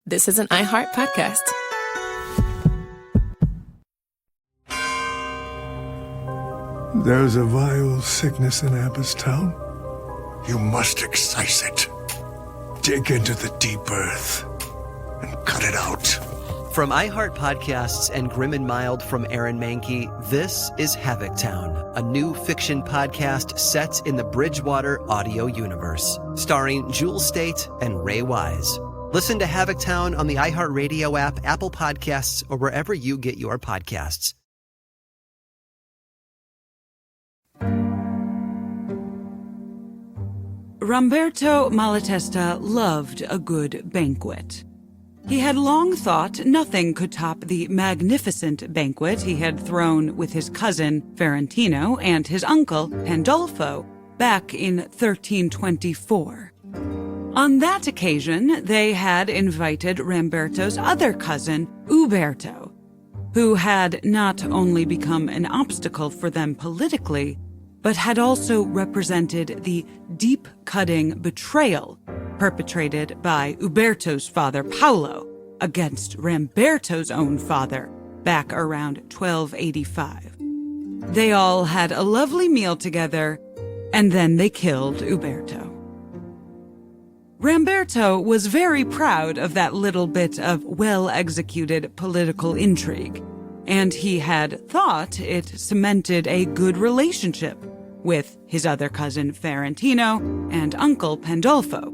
This is an iHeart podcast. There's a vile sickness in Abbottstown. You must excise it. Dig into the deep earth and cut it out. From iHeart Podcasts and Grim and Mild from Aaron Mahnke, this is Havoctown, a new fiction podcast set in the Bridgewater audio universe, starring Jewel State and Ray Wise. Listen to Havoctown on the iHeartRadio app, Apple Podcasts, or wherever you get your podcasts. Ramberto Malatesta loved a good banquet. He had long thought nothing could top the magnificent banquet he had thrown with his cousin Ferentino and his uncle Pandolfo back in 1324. On that occasion, they had invited Ramberto's other cousin, Uberto, who had not only become an obstacle for them politically, but had also represented the deep-cutting betrayal perpetrated by Uberto's father, Paolo, against Ramberto's own father back around 1285. They all had a lovely meal together, and then they killed Uberto. Ramberto was very proud of that little bit of well-executed political intrigue, and he had thought it cemented a good relationship with his other cousin Ferentino and uncle Pandolfo.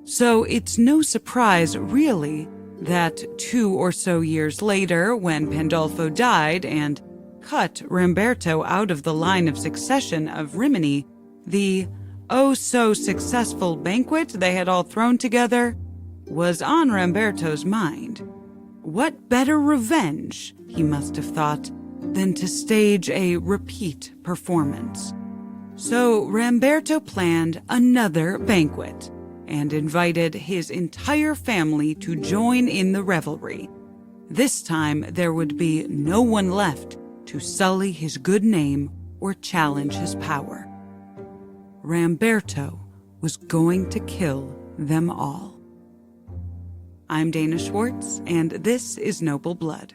So it's no surprise, really, that 2 or so years later, when Pandolfo died and cut Ramberto out of the line of succession of Rimini, the oh-so-successful banquet they had all thrown together was on Ramberto's mind. What better revenge, he must have thought, than to stage a repeat performance? So Ramberto planned another banquet and invited his entire family to join in the revelry. This time there would be no one left to sully his good name or challenge his power. Ramberto was going to kill them all. I'm Dana Schwartz, and this is Noble Blood.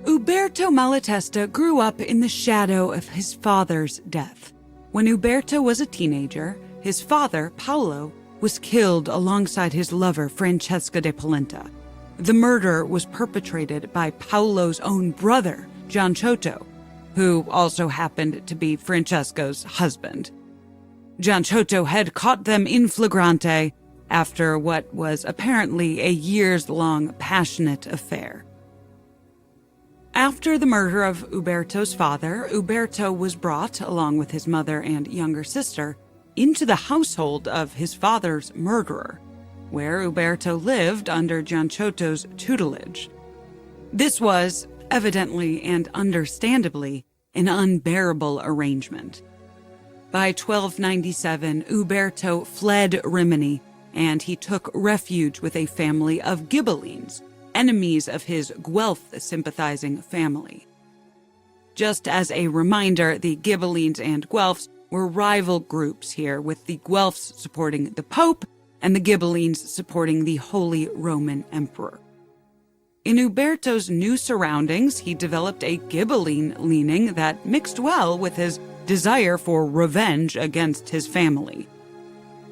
Uberto Malatesta grew up in the shadow of his father's death. When Uberto was a teenager, his father, Paolo, was killed alongside his lover, Francesca de Polenta. The murder was perpetrated by Paolo's own brother, Gianciotto, who also happened to be Francesca's husband. Gianciotto had caught them in flagrante after what was apparently a years-long passionate affair. After the murder of Uberto's father, Uberto was brought, along with his mother and younger sister, into the household of his father's murderer, where Uberto lived under Gianciotto's tutelage. This was, evidently and understandably, an unbearable arrangement. By 1297, Uberto fled Rimini, and he took refuge with a family of Ghibellines, enemies of his Guelph-sympathizing family. Just as a reminder, the Ghibellines and Guelphs were rival groups here, with the Guelphs supporting the Pope and the Ghibellines supporting the Holy Roman Emperor. In Uberto's new surroundings, he developed a Ghibelline leaning that mixed well with his desire for revenge against his family.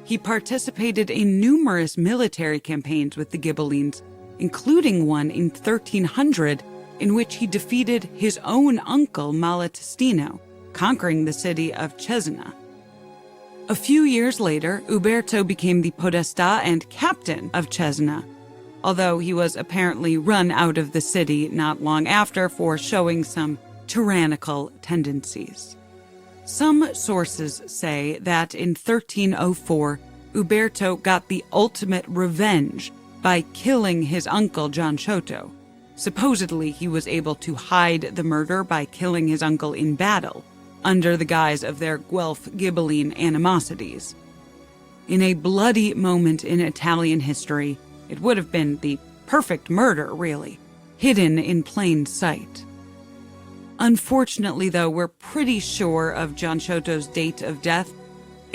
He participated in numerous military campaigns with the Ghibellines, including one in 1300 in which he defeated his own uncle Malatestino, conquering the city of Cesena. A few years later, Uberto became the podesta and captain of Cesena, although he was apparently run out of the city not long after for showing some tyrannical tendencies. Some sources say that in 1304, Uberto got the ultimate revenge by killing his uncle Gianciotto. Supposedly, he was able to hide the murder by killing his uncle in battle, under the guise of their Guelph-Ghibelline animosities. In a bloody moment in Italian history, it would have been the perfect murder, really, hidden in plain sight. Unfortunately, though, we're pretty sure of Gianciotto's date of death,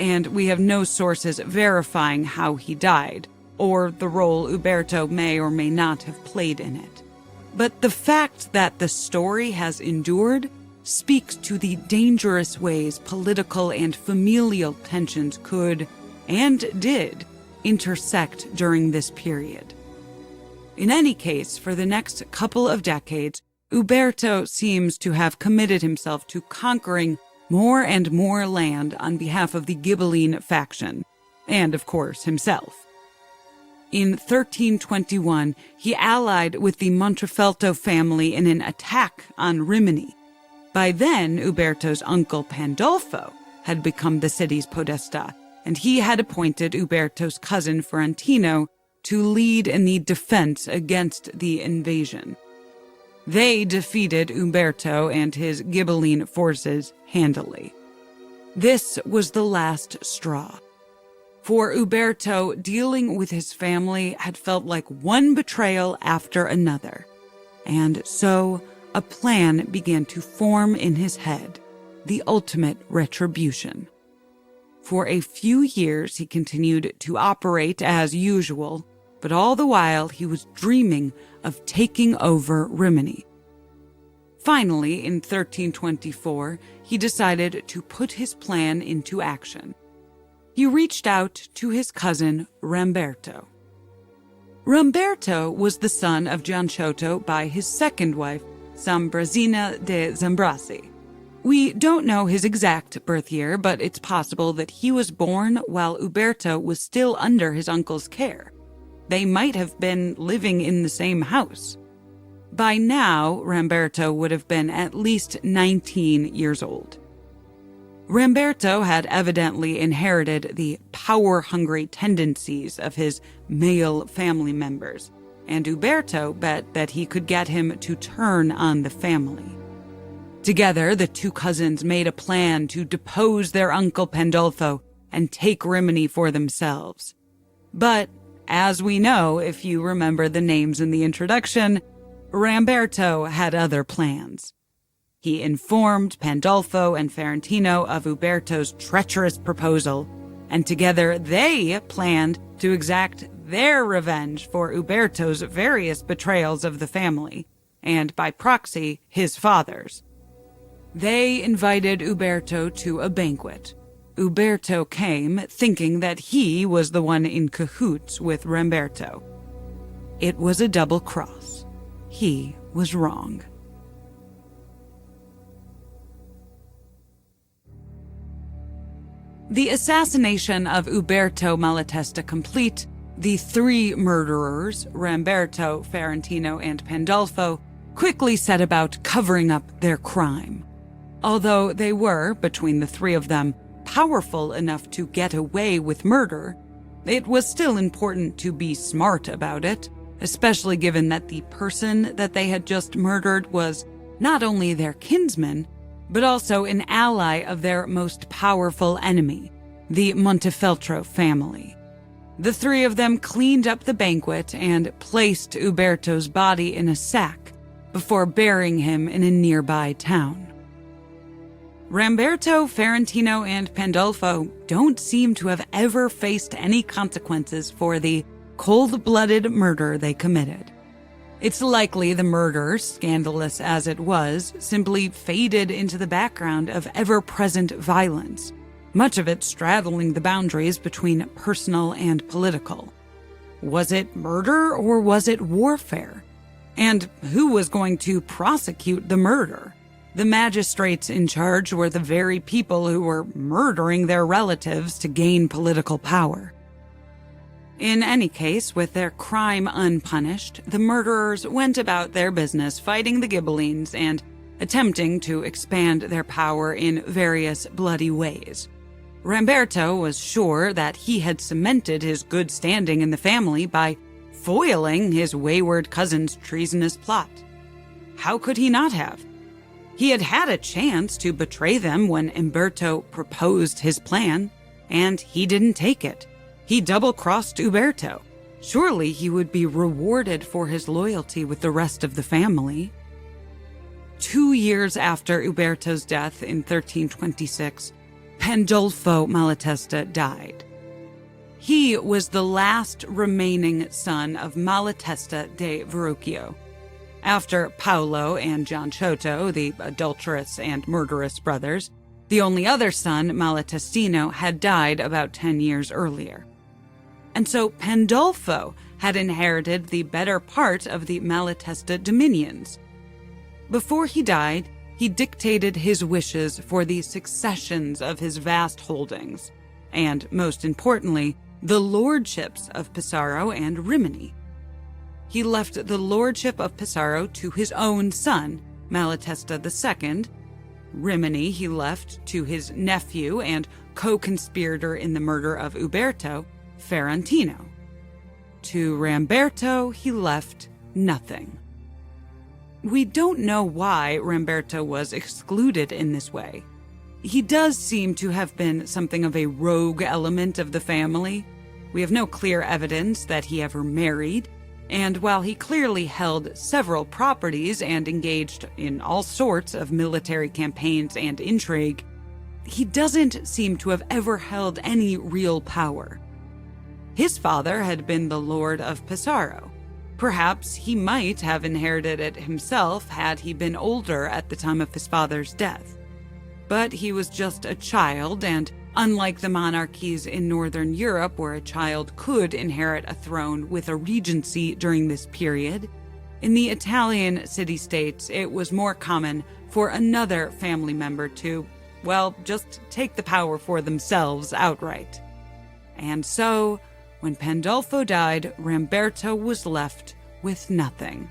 and we have no sources verifying how he died, or the role Uberto may or may not have played in it. But the fact that the story has endured speaks to the dangerous ways political and familial tensions could, and did, intersect during this period. In any case, for the next couple of decades, Uberto seems to have committed himself to conquering more and more land on behalf of the Ghibelline faction, and of course himself. In 1321, he allied with the Montefeltro family in an attack on Rimini. By then, Uberto's uncle Pandolfo had become the city's podesta, and he had appointed Uberto's cousin Ferentino to lead in the defense against the invasion. They defeated Uberto and his Ghibelline forces handily. This was the last straw. For Uberto, dealing with his family had felt like one betrayal after another, and so a plan began to form in his head, the ultimate retribution. For a few years, he continued to operate as usual, but all the while he was dreaming of taking over Rimini. Finally, in 1324, he decided to put his plan into action. He reached out to his cousin Ramberto. Ramberto was the son of Gianciotto by his second wife, Sambrazina de Zambrasi. We don't know his exact birth year, but it's possible that he was born while Uberto was still under his uncle's care. They might have been living in the same house. By now, Ramberto would have been at least 19 years old. Ramberto had evidently inherited the power-hungry tendencies of his male family members, and Uberto bet that he could get him to turn on the family. Together, the two cousins made a plan to depose their uncle Pandolfo and take Rimini for themselves. But, as we know, if you remember the names in the introduction, Ramberto had other plans. He informed Pandolfo and Ferentino of Uberto's treacherous proposal, and together they planned to exact their revenge for Uberto's various betrayals of the family, and by proxy, his father's. They invited Uberto to a banquet. Uberto came, thinking that he was the one in cahoots with Ramberto. It was a double cross. He was wrong. The assassination of Uberto Malatesta complete, the three murderers, Ramberto, Ferentino, and Pandolfo, quickly set about covering up their crime. Although they were, between the three of them, powerful enough to get away with murder, it was still important to be smart about it, especially given that the person that they had just murdered was not only their kinsman, but also an ally of their most powerful enemy, the Montefeltro family. The three of them cleaned up the banquet and placed Uberto's body in a sack before burying him in a nearby town. Ramberto, Ferentino, and Pandolfo don't seem to have ever faced any consequences for the cold-blooded murder they committed. It's likely the murder, scandalous as it was, simply faded into the background of ever-present violence, much of it straddling the boundaries between personal and political. Was it murder or was it warfare? And who was going to prosecute the murder? The magistrates in charge were the very people who were murdering their relatives to gain political power. In any case, with their crime unpunished, the murderers went about their business fighting the Ghibellines and attempting to expand their power in various bloody ways. Ramberto was sure that he had cemented his good standing in the family by foiling his wayward cousin's treasonous plot. How could he not have? He had had a chance to betray them when Umberto proposed his plan, and he didn't take it. He double-crossed Uberto. Surely he would be rewarded for his loyalty with the rest of the family. 2 years after Uberto's death in 1326, Pandolfo Malatesta died. He was the last remaining son of Malatesta de Verrocchio. After Paolo and Gianciotto, the adulterous and murderous brothers, the only other son, Malatestino, had died about 10 years earlier. And so Pandolfo had inherited the better part of the Malatesta dominions. Before he died, he dictated his wishes for the successions of his vast holdings, and, most importantly, the lordships of Pesaro and Rimini. He left the lordship of Pesaro to his own son, Malatesta II. Rimini he left to his nephew and co-conspirator in the murder of Uberto, Ferentino. To Ramberto he left nothing. We don't know why Ramberto was excluded in this way. He does seem to have been something of a rogue element of the family. We have no clear evidence that he ever married, and while he clearly held several properties and engaged in all sorts of military campaigns and intrigue, he doesn't seem to have ever held any real power. His father had been the Lord of Pesaro. Perhaps he might have inherited it himself had he been older at the time of his father's death. But he was just a child, and unlike the monarchies in Northern Europe where a child could inherit a throne with a regency during this period, in the Italian city-states it was more common for another family member to, well, just take the power for themselves outright. And so, when Pandolfo died, Ramberto was left with nothing.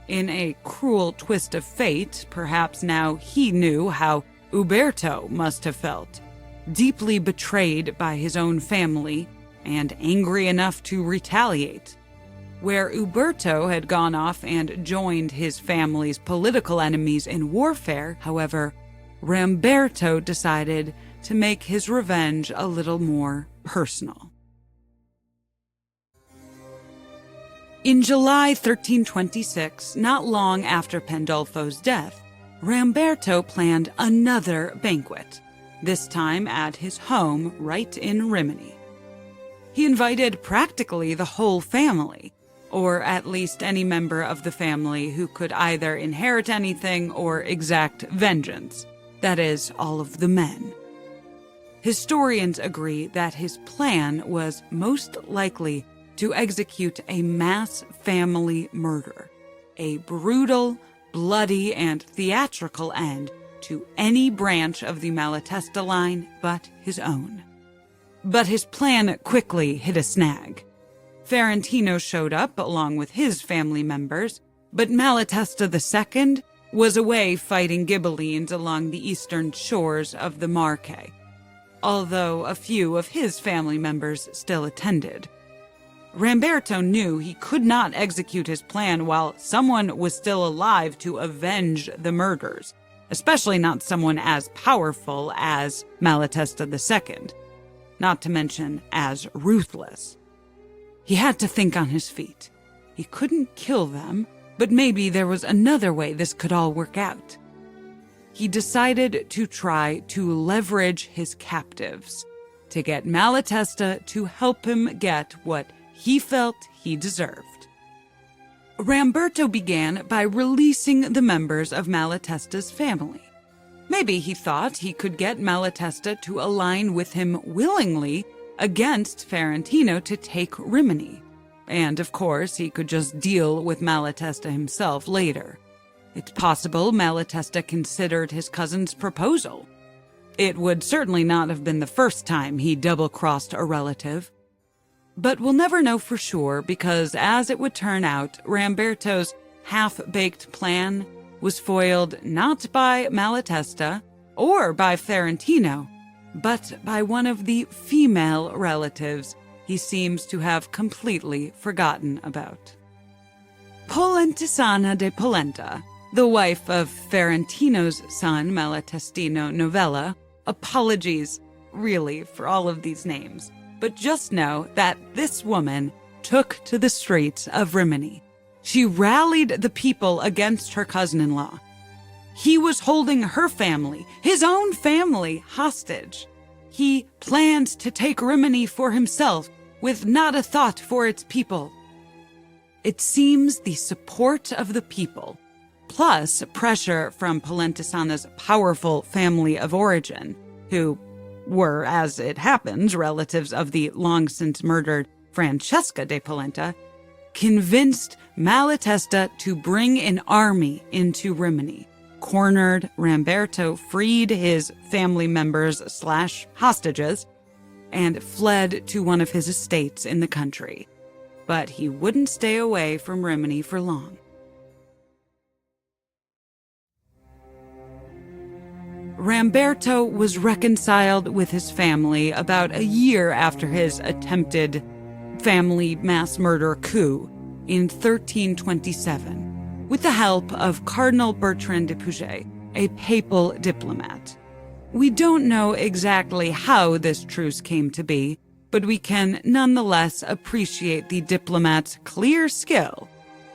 In a cruel twist of fate, perhaps now he knew how Uberto must have felt, deeply betrayed by his own family and angry enough to retaliate. Where Uberto had gone off and joined his family's political enemies in warfare, however, Ramberto decided to make his revenge a little more personal. In July 1326, not long after Pandolfo's death, Ramberto planned another banquet, this time at his home right in Rimini. He invited practically the whole family, or at least any member of the family who could either inherit anything or exact vengeance, that is, all of the men. Historians agree that his plan was most likely to execute a mass family murder, a brutal, bloody, and theatrical end to any branch of the Malatesta line but his own. But his plan quickly hit a snag. Ferentino showed up along with his family members, but Malatesta II was away fighting Ghibellines along the eastern shores of the Marche, although a few of his family members still attended. Ramberto knew he could not execute his plan while someone was still alive to avenge the murders, especially not someone as powerful as Malatesta II, not to mention as ruthless. He had to think on his feet. He couldn't kill them, but maybe there was another way this could all work out. He decided to try to leverage his captives to get Malatesta to help him get what he felt he deserved. Ramberto began by releasing the members of Malatesta's family. Maybe he thought he could get Malatesta to align with him willingly against Ferentino to take Rimini. And of course, he could just deal with Malatesta himself later. It's possible Malatesta considered his cousin's proposal. It would certainly not have been the first time he double-crossed a relative. But we'll never know for sure because, as it would turn out, Ramberto's half-baked plan was foiled not by Malatesta or by Ferentino, but by one of the female relatives he seems to have completely forgotten about. Polentisana de Polenta, the wife of Ferentino's son Malatestino Novella, apologies, really, for all of these names. But just know that this woman took to the streets of Rimini. She rallied the people against her cousin-in-law, He was holding her family, his own family, hostage. He planned to take Rimini for himself, with not a thought for its people. It seems the support of the people, plus pressure from Polentesana's powerful family of origin, who were, as it happens, relatives of the long-since murdered Francesca de Polenta, convinced Malatesta to bring an army into Rimini. Cornered, Ramberto freed his family members / hostages and fled to one of his estates in the country. But he wouldn't stay away from Rimini for long. Ramberto was reconciled with his family about a year after his attempted family mass murder coup in 1327, with the help of Cardinal Bertrand de Puget, a papal diplomat. We don't know exactly how this truce came to be, but we can nonetheless appreciate the diplomat's clear skill.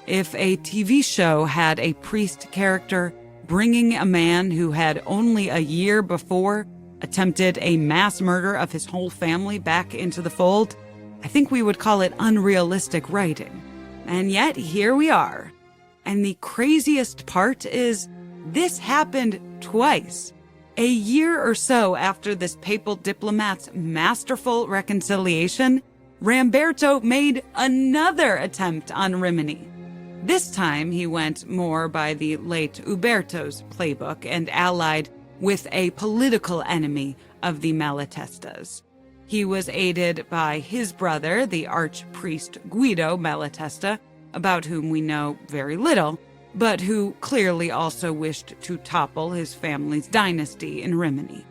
If a TV show had a priest character bringing a man who had only a year before attempted a mass murder of his whole family back into the fold, I think we would call it unrealistic writing. And yet, here we are. And the craziest part is, this happened twice. A year or so after this papal diplomat's masterful reconciliation, Ramberto made another attempt on Rimini. This time he went more by the late Uberto's playbook and allied with a political enemy of the Malatestas. He was aided by his brother, the archpriest Guido Malatesta, about whom we know very little, but who clearly also wished to topple his family's dynasty in Rimini.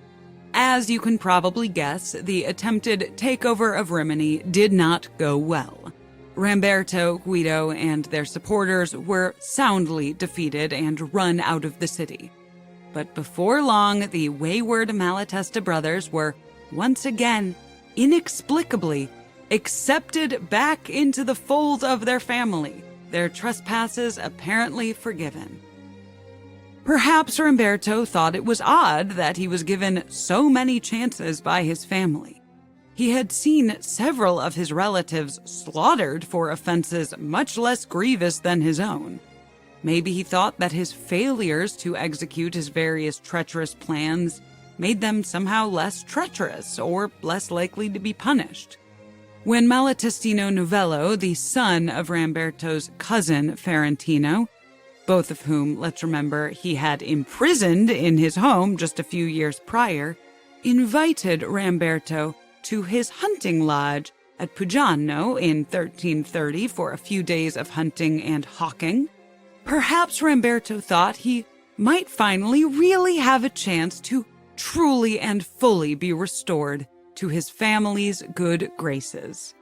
As you can probably guess, the attempted takeover of Rimini did not go well. Ramberto, Guido, and their supporters were soundly defeated and run out of the city. But before long, the wayward Malatesta brothers were once again, inexplicably, accepted back into the fold of their family, their trespasses apparently forgiven. Perhaps Ramberto thought it was odd that he was given so many chances by his family. He had seen several of his relatives slaughtered for offenses much less grievous than his own. Maybe he thought that his failures to execute his various treacherous plans made them somehow less treacherous or less likely to be punished. When Malatestino Novello, the son of Ramberto's cousin Ferentino, both of whom, let's remember, he had imprisoned in his home just a few years prior, invited Ramberto to his hunting lodge at Puggiano in 1330 for a few days of hunting and hawking, perhaps Ramberto thought he might finally really have a chance to truly and fully be restored to his family's good graces.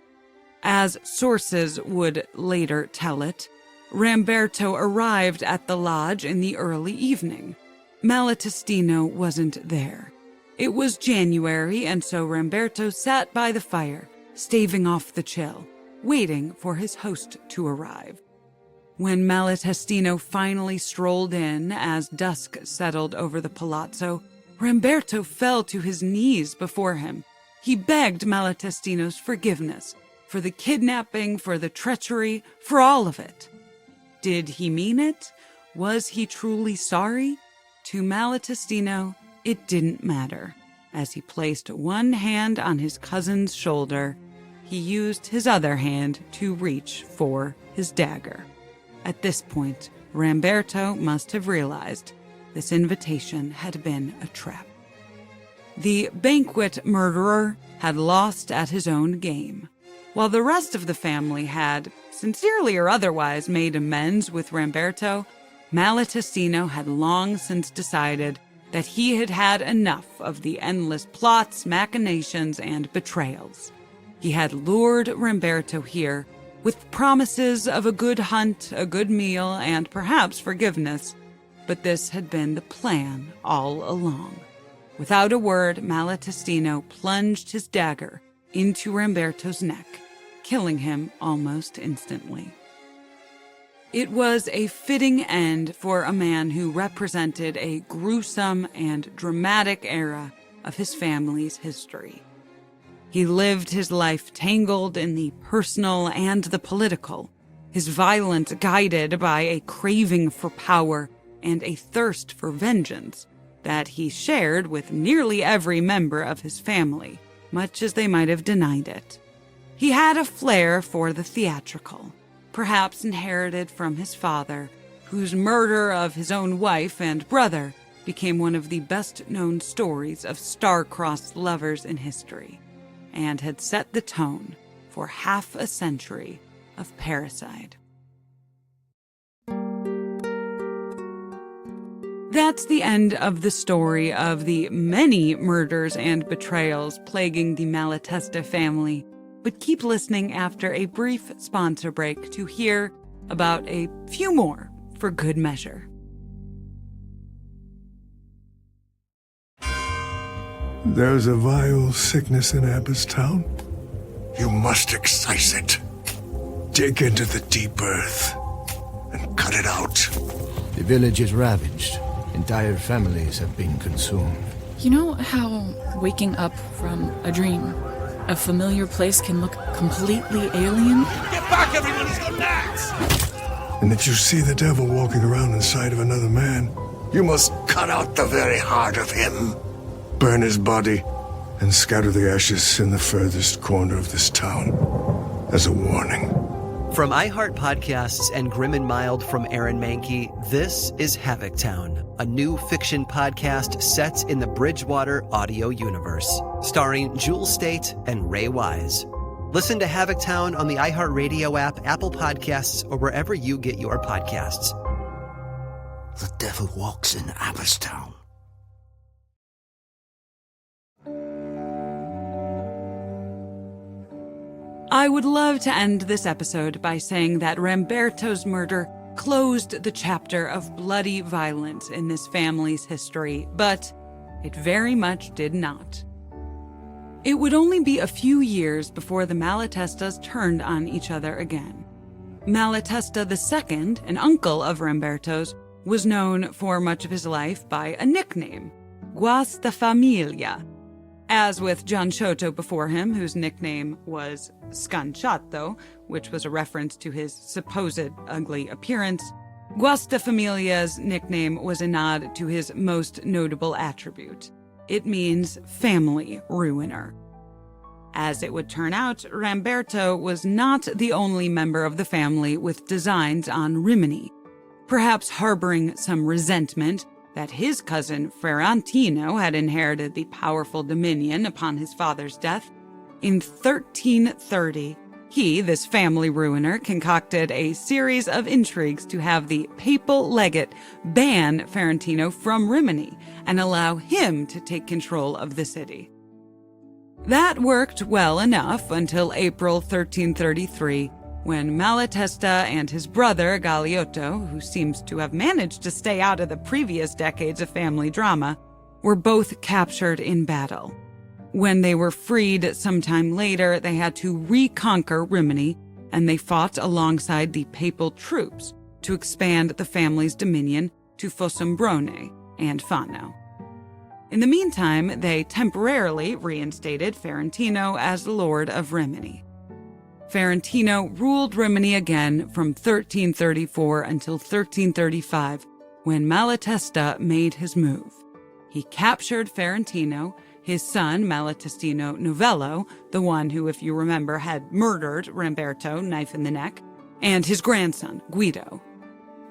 As sources would later tell it, Ramberto arrived at the lodge in the early evening. Malatestino wasn't there. It was January, and so Ramberto sat by the fire, staving off the chill, waiting for his host to arrive. When Malatestino finally strolled in as dusk settled over the palazzo, Ramberto fell to his knees before him. He begged Malatestino's forgiveness for the kidnapping, for the treachery, for all of it. Did he mean it? Was he truly sorry? To Malatestino, it didn't matter. As he placed one hand on his cousin's shoulder, he used his other hand to reach for his dagger. At this point, Ramberto must have realized this invitation had been a trap. The banquet murderer had lost at his own game. While the rest of the family had, sincerely or otherwise, made amends with Ramberto, Malatestino had long since decided that he had had enough of the endless plots, machinations, and betrayals. He had lured Ramberto here with promises of a good hunt, a good meal, and perhaps forgiveness, but this had been the plan all along. Without a word, Malatestino plunged his dagger into Ramberto's neck, killing him almost instantly. It was a fitting end for a man who represented a gruesome and dramatic era of his family's history. He lived his life tangled in the personal and the political, his violence guided by a craving for power and a thirst for vengeance that he shared with nearly every member of his family, much as they might have denied it. He had a flair for the theatrical, perhaps inherited from his father, whose murder of his own wife and brother became one of the best-known stories of star-crossed lovers in history, and had set the tone for half a century of parricide. That's the end of the story of the many murders and betrayals plaguing the Malatesta family, but keep listening after a brief sponsor break to hear about a few more for good measure. There's a vile sickness in Abbottstown. You must excise it. Dig into the deep earth and cut it out. The village is ravaged. Entire families have been consumed. You know how waking up from a dream, a familiar place can look completely alien? Get back, everyone! He's got an axe! And if you see the devil walking around inside of another man, you must cut out the very heart of him, burn his body, and scatter the ashes in the furthest corner of this town as a warning. From iHeart Podcasts and Grim and Mild from Aaron Mahnke, this is Havoc Town, a new fiction podcast set in the Bridgewater audio universe, starring Jewel State and Ray Wise. Listen to Havoc Town on the iHeartRadio app, Apple Podcasts, or wherever you get your podcasts. The devil walks in Abbottstown. I would love to end this episode by saying that Ramberto's murder closed the chapter of bloody violence in this family's history, but it very much did not. It would only be a few years before the Malatestas turned on each other again. Malatesta II, an uncle of Ramberto's, was known for much of his life by a nickname, Guastafamiglia. As with John Ciotto before him, whose nickname was Scanciato, which was a reference to his supposed ugly appearance, Guastafamilia's nickname was a nod to his most notable attribute. It means family ruiner. As it would turn out, Ramberto was not the only member of the family with designs on Rimini, perhaps harboring some resentment that his cousin Ferrantino had inherited the powerful dominion upon his father's death. In 1330, he, this family ruiner, concocted a series of intrigues to have the papal legate ban Ferrantino from Rimini and allow him to take control of the city. That worked well enough until April 1333, when Malatesta and his brother Galeotto, who seems to have managed to stay out of the previous decades of family drama, were both captured in battle. When they were freed sometime later, they had to reconquer Rimini, and they fought alongside the papal troops to expand the family's dominion to Fossombrone and Fano. In the meantime, they temporarily reinstated Ferrantino as Lord of Rimini. Ferrantino ruled Rimini again from 1334 until 1335, when Malatesta made his move. He captured Ferrantino, his son Malatestino Novello, the one who, if you remember, had murdered Ramberto, knife in the neck, and his grandson, Guido.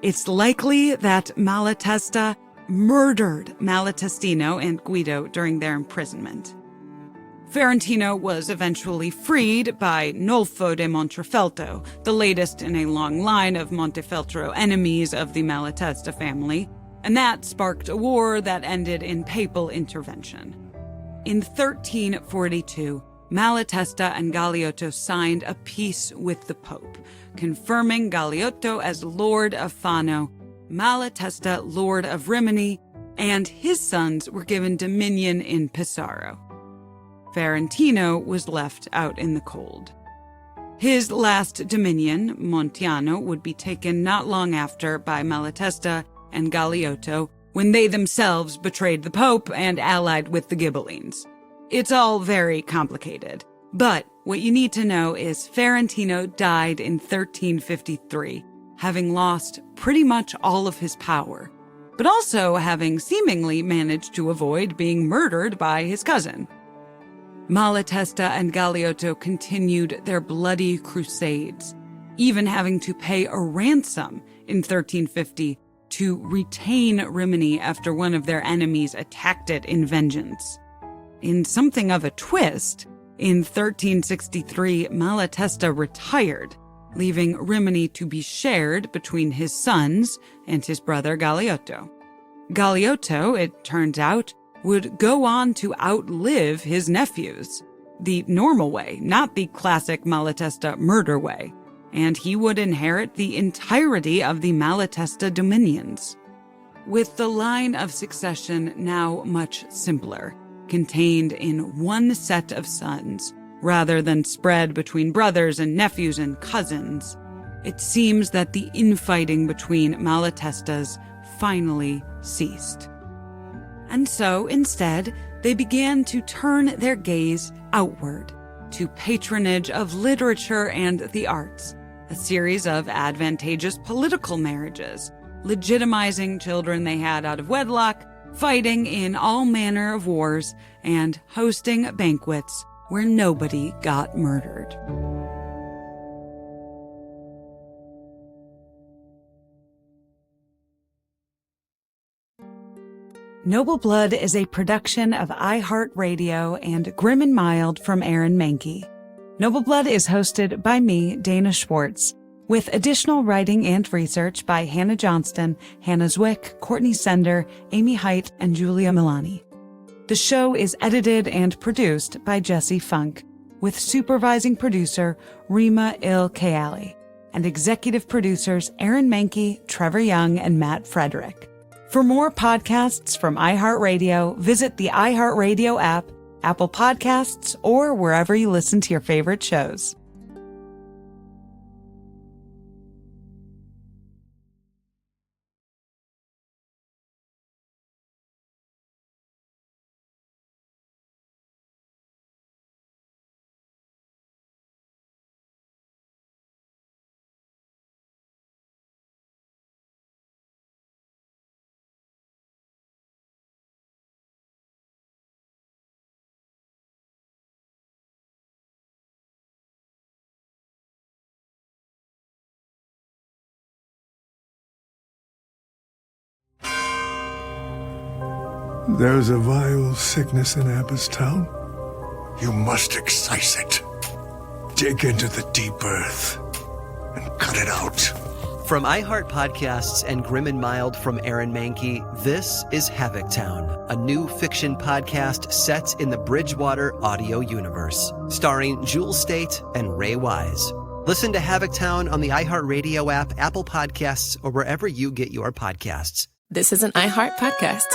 It's likely that Malatesta murdered Malatestino and Guido during their imprisonment. Ferrantino was eventually freed by Nolfo de Montefeltro, the latest in a long line of Montefeltro enemies of the Malatesta family, and that sparked a war that ended in papal intervention. In 1342, Malatesta and Galeotto signed a peace with the Pope, confirming Galeotto as Lord of Fano, Malatesta Lord of Rimini, and his sons were given dominion in Pesaro. Ferrantino was left out in the cold. His last dominion, Montiano, would be taken not long after by Malatesta and Galeotto when they themselves betrayed the Pope and allied with the Ghibellines. It's all very complicated, but what you need to know is Ferentino died in 1353, having lost pretty much all of his power, but also having seemingly managed to avoid being murdered by his cousin. Malatesta and Galeotto continued their bloody crusades, even having to pay a ransom in 1350 to retain Rimini after one of their enemies attacked it in vengeance. In something of a twist, in 1363, Malatesta retired, leaving Rimini to be shared between his sons and his brother Galeotto. Galeotto, it turns out, would go on to outlive his nephews, the normal way, not the classic Malatesta murder way, and he would inherit the entirety of the Malatesta dominions. With the line of succession now much simpler, contained in one set of sons, rather than spread between brothers and nephews and cousins, it seems that the infighting between Malatestas finally ceased. And so, instead, they began to turn their gaze outward, to patronage of literature and the arts, a series of advantageous political marriages, legitimizing children they had out of wedlock, fighting in all manner of wars, and hosting banquets where nobody got murdered. Noble Blood is a production of iHeartRadio and Grim and Mild from Aaron Mahnke. Noble Blood is hosted by me, Dana Schwartz, with additional writing and research by Hannah Johnston, Hannah Zwick, Courtney Sender, Amy Height, and Julia Milani. The show is edited and produced by Jesse Funk, with supervising producer Rima Il-Kayali, and executive producers Aaron Mahnke, Trevor Young, and Matt Frederick. For more podcasts from iHeartRadio, visit the iHeartRadio app, Apple Podcasts, or wherever you listen to your favorite shows. There's a vile sickness in Abba's town. You must excise it. Dig into the deep earth and cut it out. From iHeart Podcasts and Grim and Mild from Aaron Mahnke, this is Havoc Town, a new fiction podcast set in the Bridgewater audio universe, starring Jewel State and Ray Wise. Listen to Havoc Town on the iHeartRadio app, Apple Podcasts, or wherever you get your podcasts. This is an iHeart podcast.